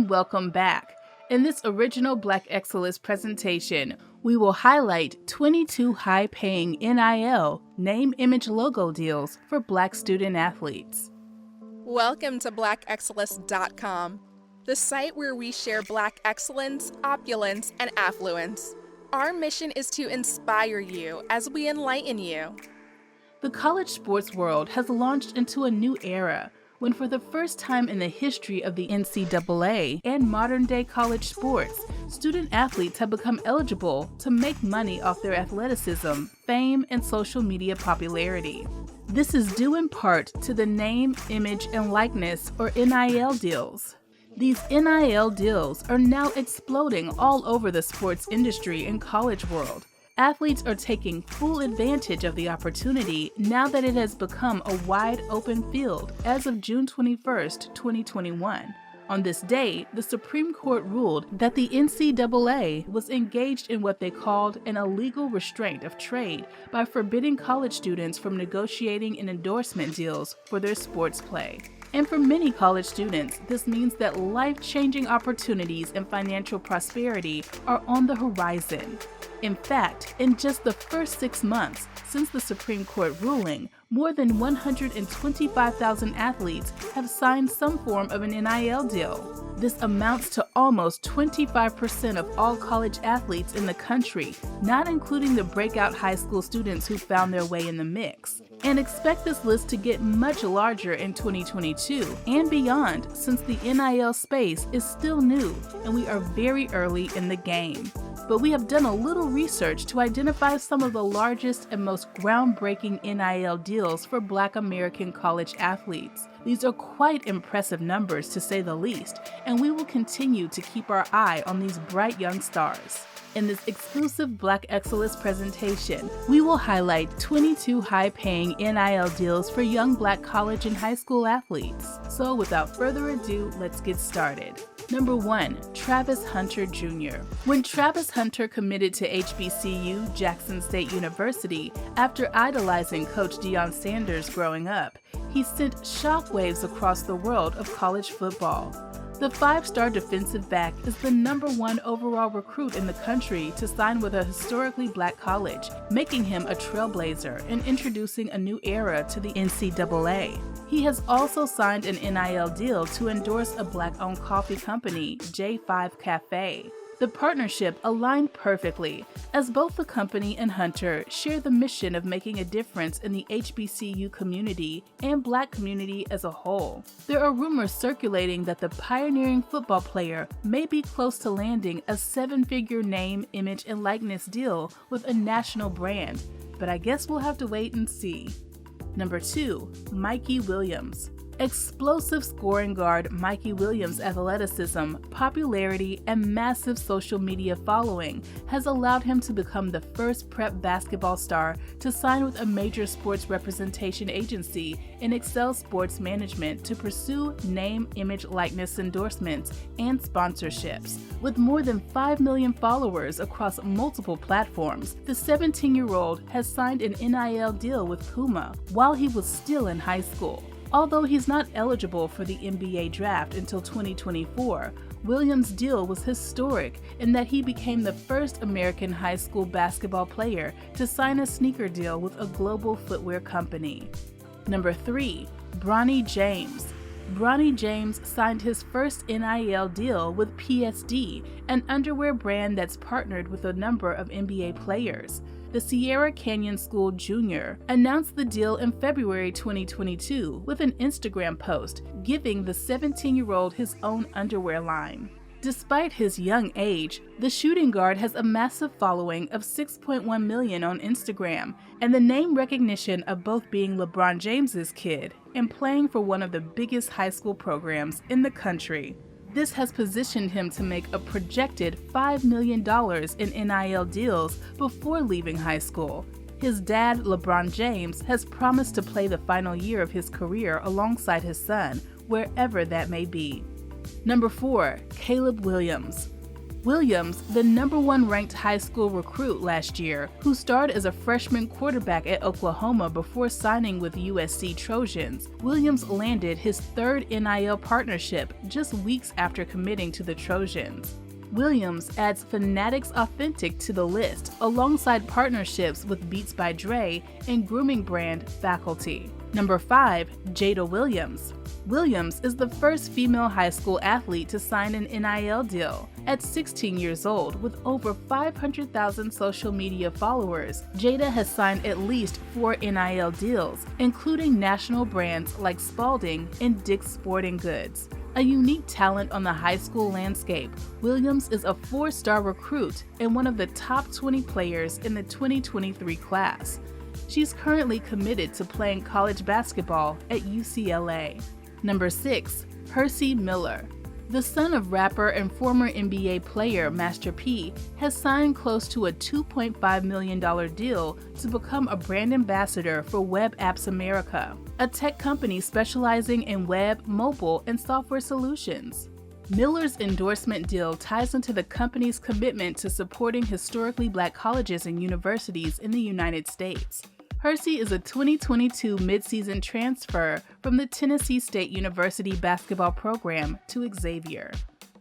and welcome back. In this original Black Excellist presentation, we will highlight 22 high-paying NIL, name, image, logo deals for Black student athletes. Welcome to BlackExcellist.com, the site where we share Black excellence, opulence, and affluence. Our mission is to inspire you as we enlighten you. The college sports world has launched into a new era when, for the first time in the history of the NCAA and modern-day college sports, student athletes have become eligible to make money off their athleticism, fame, and social media popularity. This is due in part to the name, image, and likeness, or NIL deals. These NIL deals are now exploding all over the sports industry and college world. Athletes are taking full advantage of the opportunity now that it has become a wide open field as of June 21st, 2021. On this day, the Supreme Court ruled that the NCAA was engaged in what they called an illegal restraint of trade by forbidding college students from negotiating an endorsement deals for their sports play. And for many college students, this means that life-changing opportunities and financial prosperity are on the horizon. In fact, in just the first 6 months since the Supreme Court ruling, more than 125,000 athletes have signed some form of an NIL deal. This amounts to almost 25% of all college athletes in the country, not including the breakout high school students who found their way in the mix. And expect this list to get much larger in 2022 and beyond, since the NIL space is still new and we are very early in the game. But we have done a little research to identify some of the largest and most groundbreaking NIL deals for Black American college athletes. These are quite impressive numbers, to say the least, and we will continue to keep our eye on these bright young stars. In this exclusive Black Excellist presentation, we will highlight 22 high-paying NIL deals for young Black college and high school athletes. So without further ado, let's get started. Number 1. Travis Hunter Jr. When Travis Hunter committed to HBCU, Jackson State University, after idolizing Coach Deion Sanders growing up, he sent shockwaves across the world of college football. The 5-star defensive back is the #1 overall recruit in the country to sign with a historically Black college, making him a trailblazer and introducing a new era to the NCAA. He has also signed an NIL deal to endorse a Black-owned coffee company, J5 Cafe. The partnership aligned perfectly, as both the company and Hunter share the mission of making a difference in the HBCU community and Black community as a whole. There are rumors circulating that the pioneering football player may be close to landing a 7-figure name, image, and likeness deal with a national brand, but I guess we'll have to wait and see. Number 2. Mikey Williams. Explosive scoring guard Mikey Williams' athleticism, popularity, and massive social media following has allowed him to become the first prep basketball star to sign with a major sports representation agency in Excel Sports Management to pursue name, image, likeness endorsements and sponsorships. With more than 5 million followers across multiple platforms, the 17-year-old has signed an NIL deal with Puma while he was still in high school. Although he's not eligible for the NBA draft until 2024, Williams' deal was historic in that he became the first American high school basketball player to sign a sneaker deal with a global footwear company. Number 3. Bronny James. Bronny James signed his first NIL deal with PSD, an underwear brand that's partnered with a number of NBA players. The Sierra Canyon School Jr. announced the deal in February 2022 with an Instagram post, giving the 17-year-old his own underwear line. Despite his young age, the shooting guard has a massive following of 6.1 million on Instagram, and the name recognition of both being LeBron James's kid and playing for one of the biggest high school programs in the country. This has positioned him to make a projected $5 million in NIL deals before leaving high school. His dad, LeBron James, has promised to play the final year of his career alongside his son, wherever that may be. Number 4. Caleb Williams. Williams, the #1 ranked high school recruit last year, who starred as a freshman quarterback at Oklahoma before signing with USC Trojans, Williams landed his third NIL partnership just weeks after committing to the Trojans. Williams adds Fanatics Authentic to the list, alongside partnerships with Beats by Dre and grooming brand Faculty. Number 5. Jada Williams. Williams is the first female high school athlete to sign an NIL deal. At 16 years old, with over 500,000 social media followers, Jada has signed at least 4 NIL deals, including national brands like Spalding and Dick's Sporting Goods. A unique talent on the high school landscape, Williams is a 4-star recruit and one of the top 20 players in the 2023 class. She's currently committed to playing college basketball at UCLA. Number 6. HERCY Miller. The son of rapper and former NBA player Master P has signed close to a $2.5 million deal to become a brand ambassador for Web Apps America, a tech company specializing in web, mobile, and software solutions. Miller's endorsement deal ties into the company's commitment to supporting historically Black colleges and universities in the United States. HERCY is a 2022 midseason transfer from the Tennessee State University basketball program to Xavier.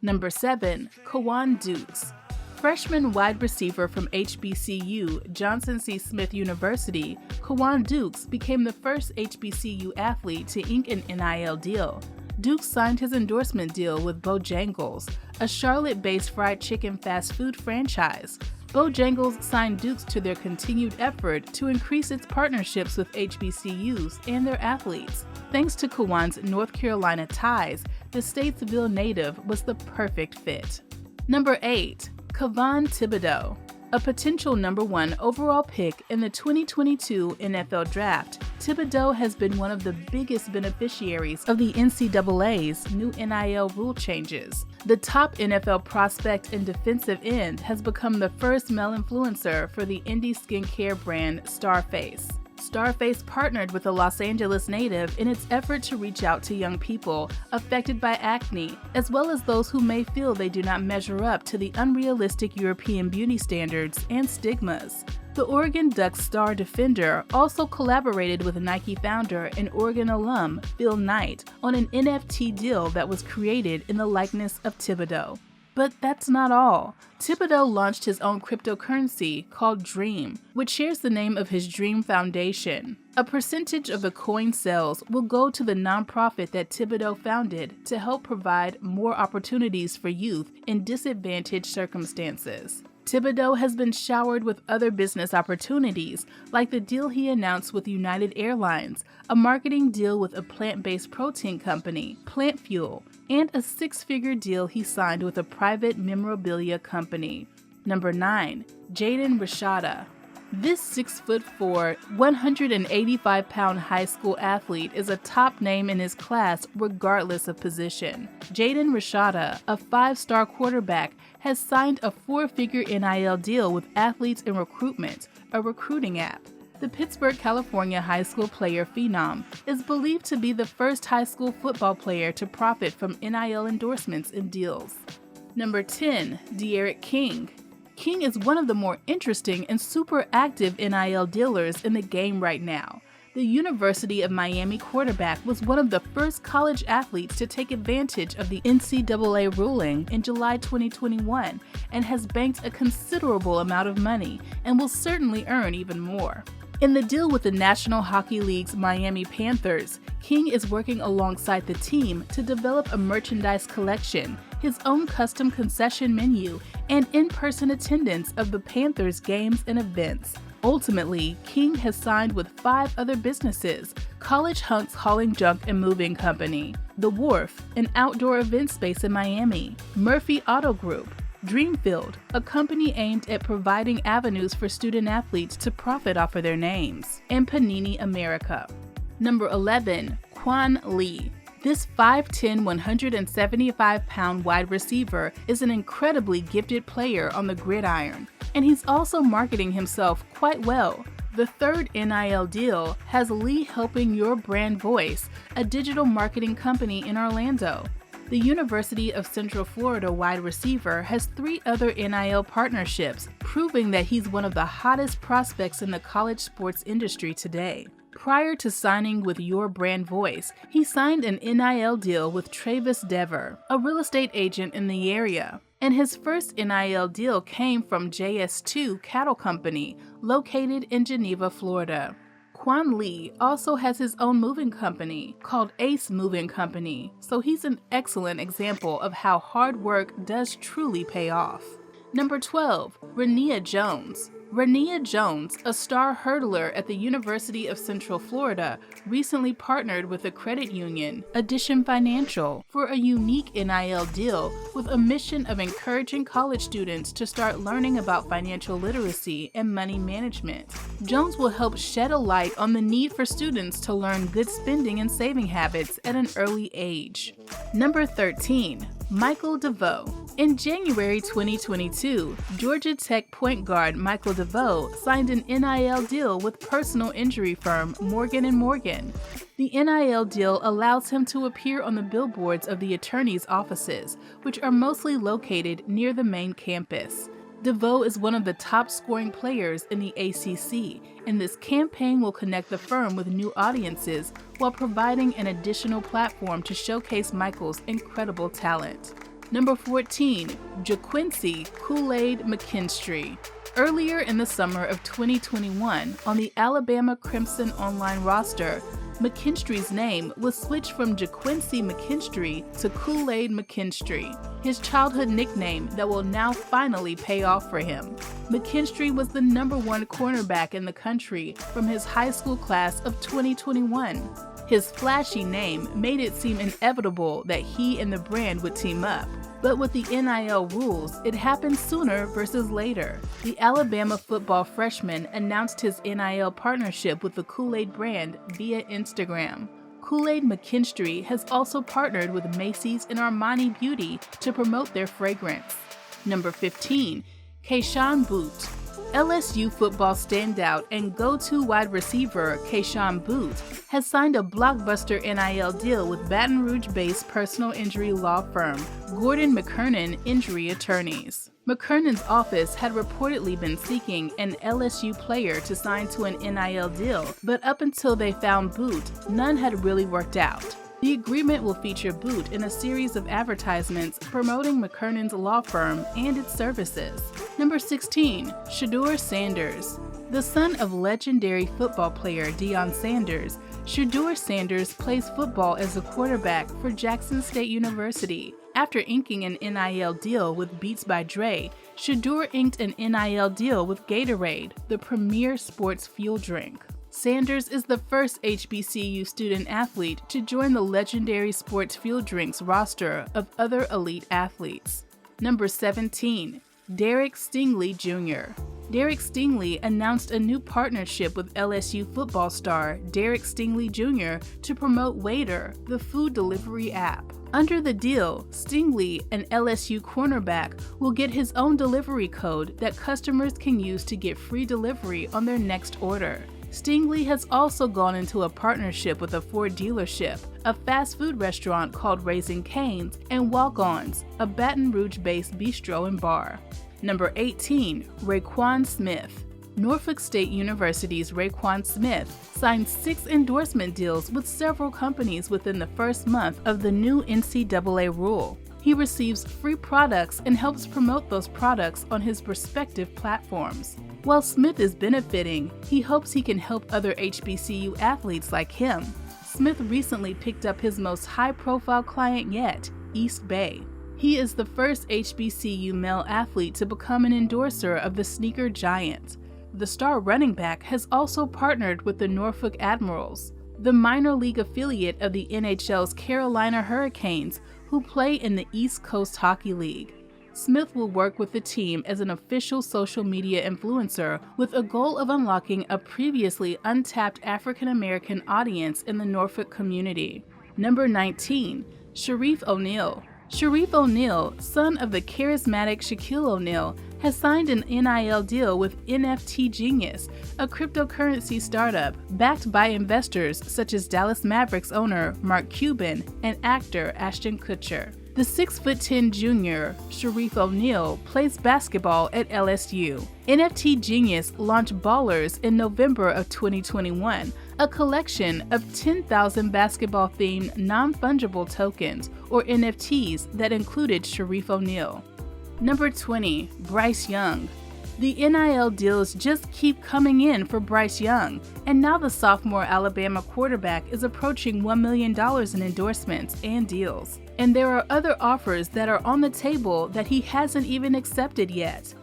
Number 7. KAYVON. Freshman wide receiver from HBCU Johnson C. Smith University, KAYVON became the first HBCU athlete to ink an NIL deal. Dukes signed his endorsement deal with Bojangles, a Charlotte-based fried chicken fast food franchise. Bojangles signed Dukes to their continued effort to increase its partnerships with HBCUs and their athletes. Thanks to KAYVON's North Carolina ties, the Statesville native was the perfect fit. Number 8. KAYVON THIBODEAUX. A potential #1 overall pick in the 2022 NFL Draft, Thibodeaux has been one of the biggest beneficiaries of the NCAA's new NIL rule changes. The top NFL prospect and defensive end has become the first male influencer for the indie skincare brand Starface. Starface partnered with a Los Angeles native in its effort to reach out to young people affected by acne, as well as those who may feel they do not measure up to the unrealistic European beauty standards and stigmas. The Oregon Ducks star defender also collaborated with Nike founder and Oregon alum Phil Knight on an NFT deal that was created in the likeness of Thibodeaux. But that's not all. Thibodeaux launched his own cryptocurrency called Dream, which shares the name of his Dream Foundation. A percentage of the coin sales will go to the nonprofit that Thibodeaux founded to help provide more opportunities for youth in disadvantaged circumstances. Thibodeaux has been showered with other business opportunities, like the deal he announced with United Airlines, a marketing deal with a plant-based protein company, Plant Fuel, and a 6-figure deal he signed with a private memorabilia company. Number 9. JADEN RASHADA. This 6'4", 185-pound high school athlete is a top name in his class regardless of position. JADEN RASHADA, a 5-star quarterback, has signed a 4-figure NIL deal with Athletes in Recruitment, a recruiting app. The Pittsburgh, California high school player phenom is believed to be the first high school football player to profit from NIL endorsements and deals. Number 10. D'Eriq King. King is one of the more interesting and super active NIL dealers in the game right now. The University of Miami quarterback was one of the first college athletes to take advantage of the NCAA ruling in July 2021 and has banked a considerable amount of money and will certainly earn even more. In the deal with the National Hockey League's Miami Panthers, King is working alongside the team to develop a merchandise collection, his own custom concession menu, and in-person attendance of the Panthers' games and events. Ultimately, King has signed with 5 other businesses: College Hunks Hauling Junk and Moving Company, The Wharf, an outdoor event space in Miami, Murphy Auto Group, Dreamfield, a company aimed at providing avenues for student athletes to profit off of their names, and Panini America. Number 11. QUAN Lee. This 5'10", 175-pound wide receiver is an incredibly gifted player on the gridiron, and he's also marketing himself quite well. The third NIL deal has Lee helping Your Brand Voice, a digital marketing company in Orlando. The University of Central Florida wide receiver has 3 other NIL partnerships, proving that he's one of the hottest prospects in the college sports industry today. Prior to signing with Your Brand Voice, he signed an NIL deal with Travis Dever, a real estate agent in the area. And his first NIL deal came from JS2 Cattle Company, located in Geneva, Florida. QUAN Lee also has his own moving company called Ace Moving Company, so he's an excellent example of how hard work does truly pay off. Number 12, RAYNIAH Jones. RAYNIAH Jones, a star hurdler at the University of Central Florida, recently partnered with the credit union, Addition Financial, for a unique NIL deal with a mission of encouraging college students to start learning about financial literacy and money management. Jones will help shed a light on the need for students to learn good spending and saving habits at an early age. Number 13, Michael DeVoe. In January 2022, Georgia Tech point guard Michael DeVoe signed an NIL deal with personal injury firm Morgan & Morgan. The NIL deal allows him to appear on the billboards of the attorney's offices, which are mostly located near the main campus. DeVoe is one of the top scoring players in the ACC, and this campaign will connect the firm with new audiences while providing an additional platform to showcase Michael's incredible talent. Number 14, JAQUINCY Kool-AID McKinstry. Earlier in the summer of 2021, on the Alabama Crimson online roster, McKinstry's name was switched from JAQUINCY McKinstry to Kool-AID McKinstry, his childhood nickname that will now finally pay off for him. McKinstry was the #1 cornerback in the country from his high school class of 2021. His flashy name made it seem inevitable that he and the brand would team up. But with the NIL rules, it happened sooner versus later. The Alabama football freshman announced his NIL partnership with the Kool-Aid brand via Instagram. Kool-AID McKinstry has also partnered with Macy's and Armani Beauty to promote their fragrance. Number 15, KAYSHON BOUTTE. LSU football standout and go-to wide receiver KAYSHON BOUTTE has signed a blockbuster NIL deal with Baton Rouge-based personal injury law firm Gordon McKernan Injury Attorneys. McKernan's office had reportedly been seeking an LSU player to sign to an NIL deal, but up until they found Boutte, none had really worked out. The agreement will feature Boutte in a series of advertisements promoting McKernan's law firm and its services. Number 16, SHEDEUR Sanders. The son of legendary football player Deion Sanders, SHEDEUR Sanders plays football as a quarterback for Jackson State University. After inking an NIL deal with Beats by Dre, SHEDEUR inked an NIL deal with Gatorade, the premier sports fuel drink. Sanders is the first HBCU student athlete to join the legendary sports fuel drinks roster of other elite athletes. Number 17, Derek Stingley Jr. Derek Stingley announced a new partnership with LSU football star Derek Stingley Jr. to promote Waiter, the food delivery app. Under the deal, Stingley, an LSU cornerback, will get his own delivery code that customers can use to get free delivery on their next order. Stingley has also gone into a partnership with a Ford dealership, a fast food restaurant called Raising Cane's, and Walk-Ons, a Baton Rouge-based bistro and bar. Number 18, RAYQUAN Smith. Norfolk State University's RAYQUAN Smith signed 6 endorsement deals with several companies within the first month of the new NCAA rule. He receives free products and helps promote those products on his respective platforms. While Smith is benefiting, he hopes he can help other HBCU athletes like him. Smith recently picked up his most high-profile client yet, East Bay. He is the first HBCU male athlete to become an endorser of the sneaker giant. The star running back has also partnered with the Norfolk Admirals, the minor league affiliate of the NHL's Carolina Hurricanes, who play in the East Coast Hockey League. Smith will work with the team as an official social media influencer with a goal of unlocking a previously untapped African American audience in the Norfolk community. Number 19, SHAREEF O'Neal. SHAREEF O'Neal, son of the charismatic Shaquille O'Neal, has signed an NIL deal with NFT Genius, a cryptocurrency startup backed by investors such as Dallas Mavericks owner Mark Cuban and actor Ashton Kutcher. The 6'10" junior, SHAREEF O'Neal, plays basketball at LSU. NFT Genius launched Ballers in November of 2021, a collection of 10,000 basketball-themed non-fungible tokens, or NFTs, that included SHAREEF O'Neal. Number 20. Bryce Young. The NIL deals just keep coming in for Bryce Young, and now the sophomore Alabama quarterback is approaching $1 million in endorsements and deals. And there are other offers that are on the table that he hasn't even accepted yet.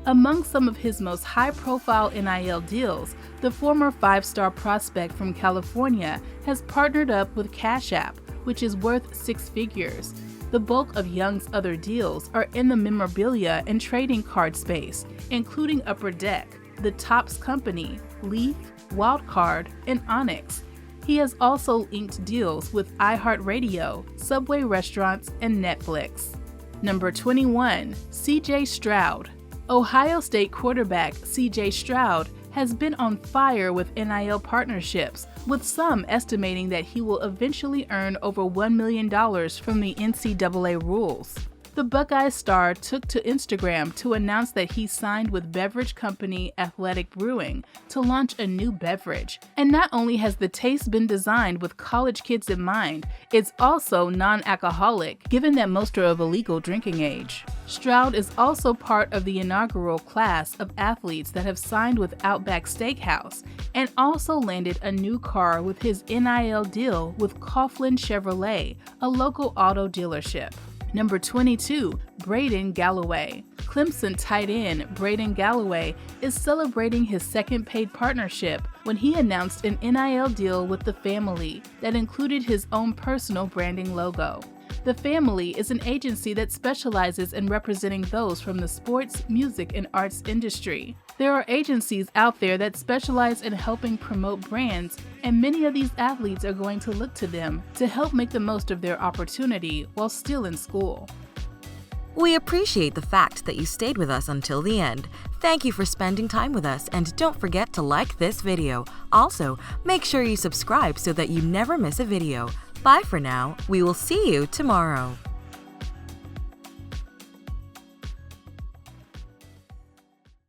Among some of his most high-profile NIL deals, the former five-star prospect from California has partnered up with Cash App, which is worth 6 figures. The bulk of Young's other deals are in the memorabilia and trading card space, including Upper Deck, The Topps Company, Leaf, Wildcard, and Onyx. He has also inked deals with iHeartRadio, Subway Restaurants, and Netflix. Number 21. CJ Stroud. Ohio State quarterback CJ Stroud has been on fire with NIL partnerships, with some estimating that he will eventually earn over $1 million from the NCAA rules. The Buckeye star took to Instagram to announce that he signed with beverage company Athletic Brewing to launch a new beverage. And not only has the taste been designed with college kids in mind, it's also non-alcoholic, given that most are of a legal drinking age. Stroud is also part of the inaugural class of athletes that have signed with Outback Steakhouse, and also landed a new car with his NIL deal with Coughlin Chevrolet, a local auto dealership. Number 22. BRADEN GALLOWAY. Clemson tight end BRADEN GALLOWAY is celebrating his second paid partnership when he announced an NIL deal with The Family that included his own personal branding logo. The Family is an agency that specializes in representing those from the sports, music, and arts industry. There are agencies out there that specialize in helping promote brands, and many of these athletes are going to look to them to help make the most of their opportunity while still in school. We appreciate the fact that you stayed with us until the end. Thank you for spending time with us, and don't forget to like this video. Also, make sure you subscribe so that you never miss a video. Bye for now. We will see you tomorrow.